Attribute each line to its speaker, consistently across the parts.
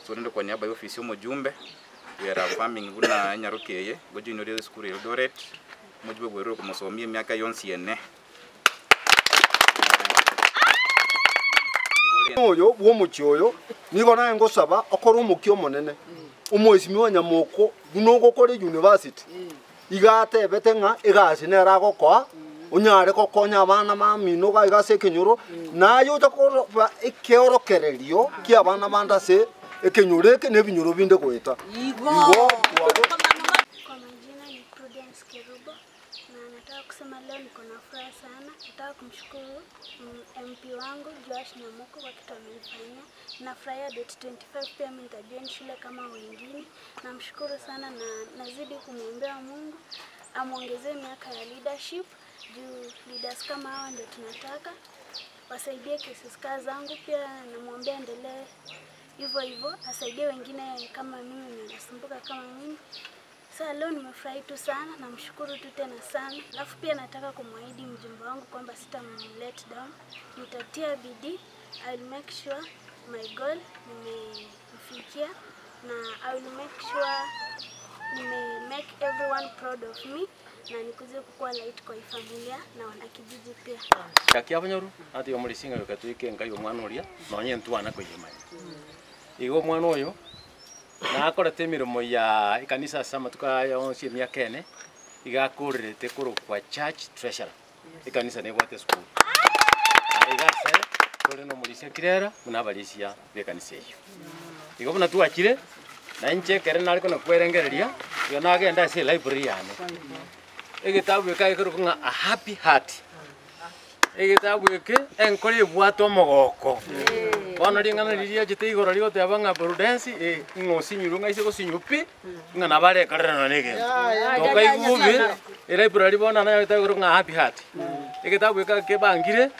Speaker 1: Tuende kwa niaba ya ofisi y'umujumbe wera farming buna Nyarukeye go junior school Eldoret mujube gwero kumusomia myaka yonsi ene
Speaker 2: oyo bwo mucyoyo niko naye ngosaba okora umukyo monene umwesimiwa Nyamoko buno gukora university igatebete nga igasi nera gukwa unyare kokonya abana mamino ga igase kenyuro nayo utakora ikeorokererio ki abana bandase ekenyureke nebinyuro binde kweta
Speaker 3: Kwa majina ni Prudence Kerubo na nataka kusema leo niko na furaha sana. Nataka kumshukuru MP wangu Joash Nyamoko kwa kitu amenifanyia. Nafurahia date 25 pia mimi nitajoin shule kama wengine. Namshukuru sana na nazidi kumwombea Mungu amuongezee miaka ya leadership. Juu leaders kama hawa ndio tunataka. Wasaidie cases zangu pia namwombea endelee hivyo asaidie wengine kama mimi nasumbuka kama mimi. Sasa leo nimefurahi tu sana, namshukuru tu tena sana. Alafu pia nataka kumwahidi mjumbe wangu kwamba sitamlet down. Nitatia bidii. I will make sure my goal nimefikia na I will make sure make everyone proud of me na nikuze kukua light kwa familia na wanakijiji pia.
Speaker 4: Yakiabanyoru ati omurisinga yokatwike ngai omwana uria nonye ntwana kuyimanya. Igo mwana oyo na akora temirimo ya ikanisa sama tukayonsie myaka ene igakurite kuru kwa church treasurer ikanisa ne gwate school igase kore no mulisia kirera munabalisia bekanisa iyo igo buna tuakire na nchekere nari kono kwerengereria yo nagenda ase library yane egitabu ekayekero kunga a happy heart egitabu eke enkore bwato mogoko bono ringana riria jete igoro rigote abanga Prudence ngosi nyurunga ise gosinyupi ngana bare karana nege to kaigubi library bona na yita igoro nga happy heart egitabu eka ke bangire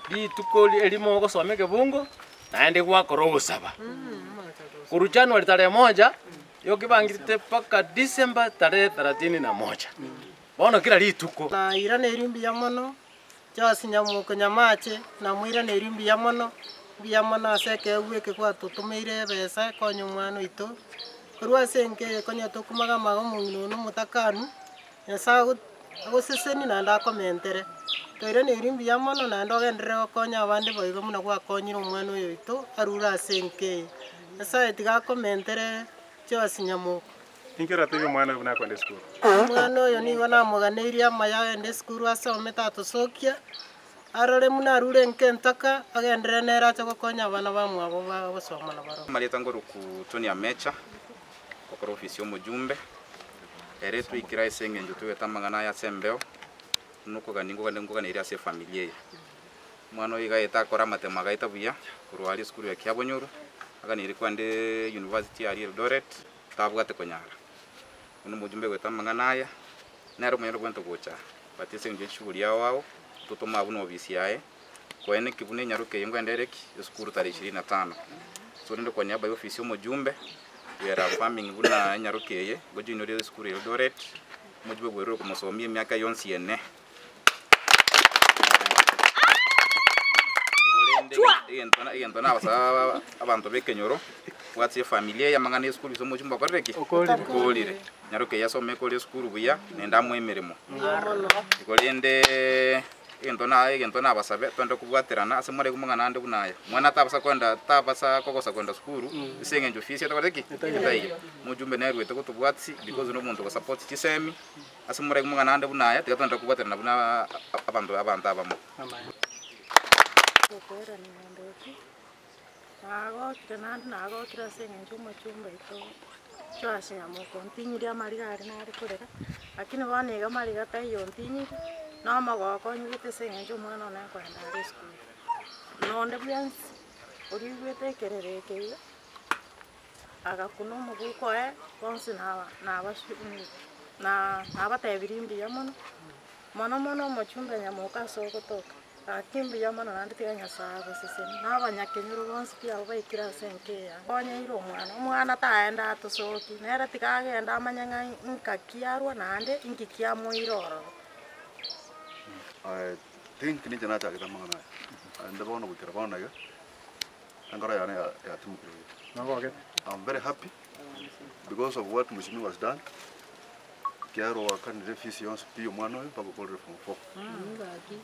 Speaker 4: di tukoli elimo gosome ke bungo naende gwakoro gusaba kuru January tarehe 1 yo kibangirite paka December tarehe 31 bono kila rituko
Speaker 5: na irane irimbi ya mono Joash Nyamoko nyamache na mwira ne irimbi ya mono aseke uweke kwa tutumeire besa konyo mwana ito kurwa senke konyo tukumaga magomunno no mutakanu yasa agoseseni na ndakomentere toire ne irimbi ya mono na ndogendere konya abande boigo muno kwa konyiro mwana oyo ito arura senke yasa etiga komentere Joash Nyamoko
Speaker 6: Inkera tebi mwana buna kwende school.
Speaker 5: Mwana oyo nigo namuganeirie amaya ende school asome tatusokia arore muna rure nkentaka agendere nera acha gokonya abana bamwabo bagosoma na baro.
Speaker 1: Marieta ngoro ku Tony Amecha okora ofisi y'umujumbe ere twikira isenge njo twetamangana ya sembeo nuko ganingo iri ase familia mwana oyiga etakora matemaga itabuya kurwali school ya Kiabonyoro aganiri kwande university ya Eldoret tabwate konyara uno mujumbe gwetamangana aya nero mwenye kwento gocha batise nje shughuli yao wao tutoma abuno ofisi yae kwene kibune Nyarukeye ngwendereki school tarehe 25 so ndio kwa niaba ya ofisi y'umujumbe wera farming buna Nyarukeye go junior school Eldoret mujube gwero kumusomia myaka yonsi ene Iyentona abasa abantu bekenyoro watse familia ya mangane school zo mujumba koreki okolire Nyarukeye yasome kole school buya nenda mwemeremo ikolende iyentona abasabe twende kubwaterana ase mure kumangana ande bunaya mwana tabasa kokosa kwenda school isenge njo ofisi atakoreki itaye mujumbe naye rwete kutubwatsi because no muntu ko support kisemi ase mure kumangana ande bunaya twende kubwaterana buna abantu abamo
Speaker 7: Kokora ni ndoki. Nago kira senga njuma chumba ito. Joash Nyamoko ntinyiria marigari na arikorera. Lakini banega mariga tayo ntinyiri. No magoko nyugite senga njuma no na kwenda school. Nonde byansi. Uri gwetekerere keyo. Agakuno muguko bonsi na abashumi na abatebirimbi ya mono mu chumba Nyamoko asogotoka. Kimbi ya mana nandi tiganya sabo seseni nabanyakenyuru bonsi pia baikira senke ya bonya iro mwana taenda atusoki nera tikagenda amanyanga nkakiarwa nande inkikia muiroro
Speaker 8: think ni jana ta kita mangana ande bono butira bono ya angara ya timu
Speaker 6: Nango ke
Speaker 8: I'm very happy because of what Mheshimiwa has done. Kiaro wakani refisi yonse pio mwana we pako kore from 4.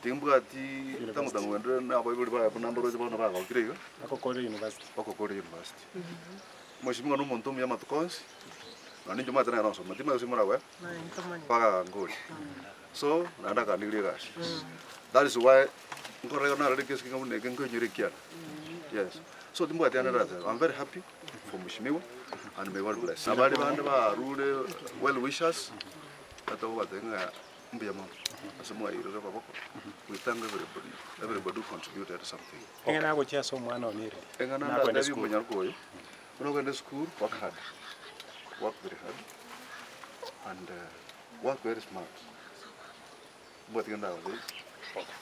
Speaker 8: Timbuka ati tangu wendre na abo ibuli ba namba roje bana ba kirega.
Speaker 6: Ako Kore University.
Speaker 8: Ako Kore University. Mheshimiwa no monto ya matukonsi. Na ninjo mata na ronso matima usimura we. Paka ngoli. So nanda kanili gash. That is why ngore na rede keski ngamu nege ngonyere kiana. Yes. So timbuka ati ana rata. I'm very happy for Mheshimiwa and may God bless. Abali bande ba rule well wishers. Ata watenga mbia mama. Asemwa iro kwa boko. We thank everybody who contributed something.
Speaker 6: Engana go chia so mwana onire.
Speaker 8: Engana na kwenda school nyarko. Unakwenda school work hard. Work very hard. And work very smart. But you know,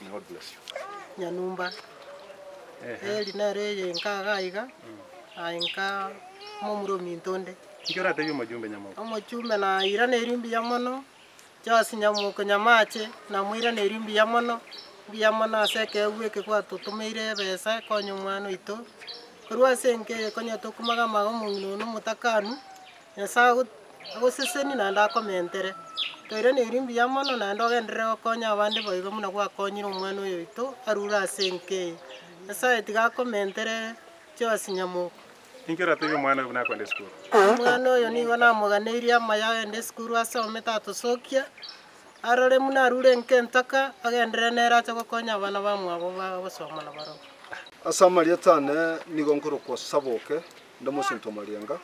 Speaker 8: may God bless you.
Speaker 5: Nyanumba. Eli na reje nkaga iga. Ainka momuro mintonde.
Speaker 6: Ikiora tebi majumbe nyamoko.
Speaker 5: Amachumbe na irane irimbi yamono. Josi nyamoko nyamache na mwira ne irimbi yamono. Biyamono aseke uweke kwa tutumeire besa konyo mwana ito. Kurwa senke konya tokumaga mago mungino no mutakanu. Yasa ago seseni na ndako mentere. Toire ne irimbi yamono na ndoge ndre konya abandi boigo muna kwa konyiro mwana oyo ito arura senke. Yasa etiga komentere josi nyamoko.
Speaker 6: Ikiora tebi mwana na kwenda school.
Speaker 5: Mwana oyo nigo namuganeirie maya ende skuru asome tatusokia. Arore muna arure nkentaka agendere nera cyo konya abana bamwabo basoma na baro.
Speaker 2: Asamaria tane nigo nkoro kwa saboke ndamusinto marianga.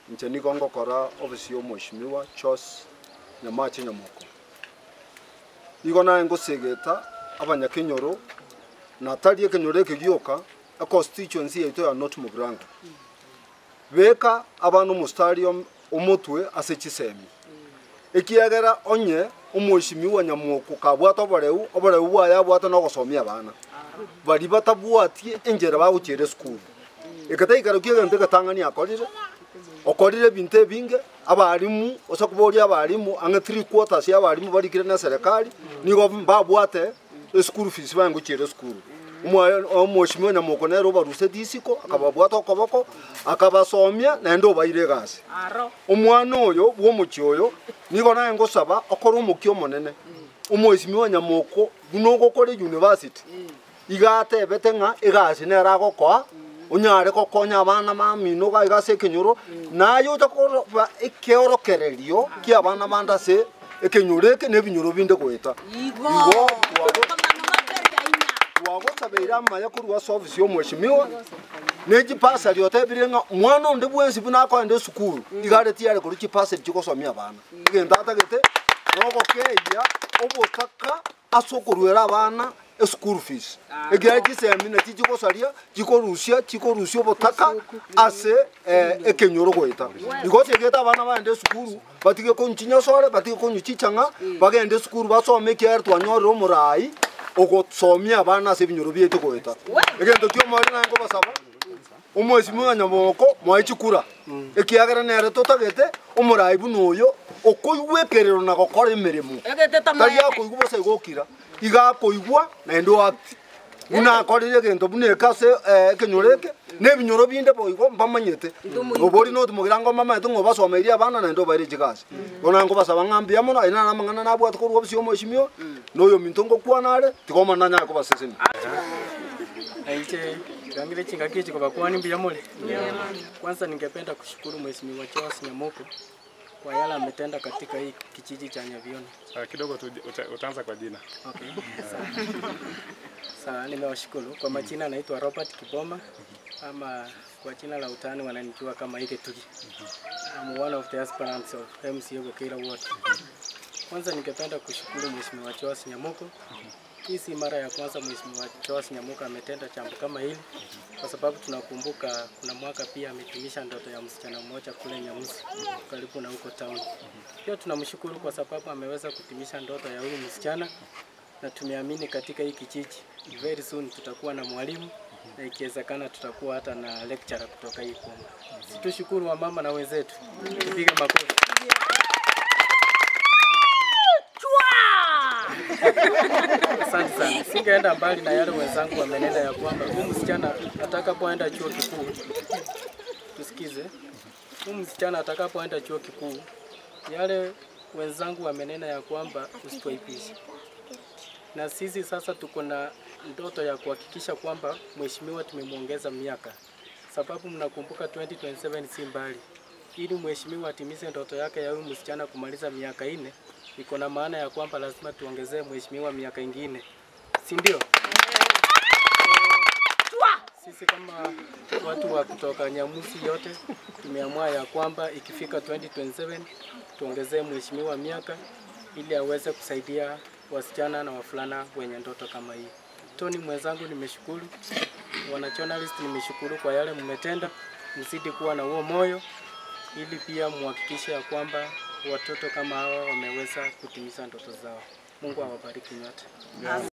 Speaker 2: Nche nigo ngokora ofisi yo Mheshimiwa Charles Nyamache Nyamoko. Nigo na ngosegeta abanyakenyoro na tari ekenyore kegioka a constituency yetu ya North Mugirango. Beka abantu mu stadium umutwe asechisemi. Ekiagera onye Mheshimiwa Nyamoko kabwata obareu bwaya bwata no gusomia abana. Bari batabwatie engera baguchere school. Ekataikaro kiagente katangania akorire. Okorire binte binge abarimu osakuboria abarimu anga 3/4 ya abarimu barikire na serikali nigo babwate school fees banguchere school. Mheshimiwa Nyamoko nero baruse disiko akababwata okoboko akabasomia na ndo bayire gasi. Omwana oyo bwo mukyoyo nigo naye ngosaba okora umukyo monene. Mheshimiwa Nyamoko buno gukore university. Igate betenga igasi nera gokwa unyare kokonya abana mamino ga igase kenyoro nayo takoro ekeorokererio ki abana bandase ekenyureke nebinyoro binde kweta. Igo wagotabeira maya kurwa service yo Mheshimiwa neji pasa lyote birenga mwana onde bwensi buna ko ende sukuru igare tiare kuri kipasa chikosomia abana igenda atagete nogo keya obotaka asokorwera abana school fees egera kisemi na chikosaria chikorusia obotaka ase ekenyoro goita igo tegeta abana bande sukuru batige konchinya sore batige konyichanga bagende sukuru basome kier twanyorero murai ogosomia abana se binyoro bieto goita egento kyo mari nango basaba Mheshimiwa Nyamoko mwaichikura ekiagera nere totagete umurai bunoyo okoywekerero na gokora emeremo tari yakoigwa igokira igakoigwa na endo act una akorire gento bunekase kenyoreke nebinyoro binde boigo mbamanyete obori no tumugirango mama etungo basomeiria abana na endo baire chigasi onango basaba ngambia mono aina na mangana na bwatu korwa bisyo Mheshimiwa noyo mintongo kwanare tikoma nanya ko baseseni
Speaker 9: aiche ngangile chingakichi kwa kwani mbia mole. Kwanza ningependa kushukuru Mheshimiwa Charles Nyamoko kwa yale ametenda katika hii kijiji cha Nyavioni.
Speaker 6: Kidogo utaanza kwa jina.
Speaker 9: Okay. Sawa, nimewashukuru. Kwa majina naitwa Robert Kiboma ama kwa jina la utani wananijua kama Ike Tugi. I'm one of the aspirants of MCA Bokera Ward. Kwanza ningependa kushukuru Mheshimiwa Charles Nyamoko. Hii si mara ya kwanza Mheshimiwa Charles Nyamoko ametenda jambo kama hili, kwa sababu tunakumbuka kuna mwaka pia ametimisha ndoto ya msichana mmoja kule Nyamusi karibu na huko town. Pia tunamshukuru kwa sababu ameweza kutimisha ndoto ya huyu msichana, na tumeamini katika hii kijiji very soon tutakuwa na mwalimu na ikiwezekana tutakuwa hata na lecturer kutoka hii Kongo. Situshukuru wa mama na wenzetu. Tupige makofi. Asante sana. Singeenda mbali na yale wenzangu wamenena ya kwamba huyu msichana atakapoenda chuo kikuu msikize. Huyu msichana atakapoenda chuo kikuu, yale wenzangu wamenena ya kwamba usituaibishe. Na sisi sasa tuko na ndoto ya kuhakikisha kwamba mheshimiwa tumemwongeza miaka. Sababu mnakumbuka 2027 si mbali. Ili mheshimiwa atimize ndoto yake ya huyu msichana kumaliza miaka 4, iko na maana ya kwamba lazima tuongezee mheshimiwa miaka ingine. Si ndio? Sisi kama watu wa kutoka Nyamusi yote tumeamua ya kwamba ikifika 2027 tuongezee mheshimiwa miaka ili aweze kusaidia wasichana na wavulana wenye ndoto kama hii. Tony mwenzangu, nimeshukuru. Wana journalist, nimeshukuru kwa yale mmetenda. Mzidi kuwa na huo moyo ili pia muhakikishe ya kwamba watoto kama hawa wameweza kutimiza ndoto zao. Mungu awabariki nyote.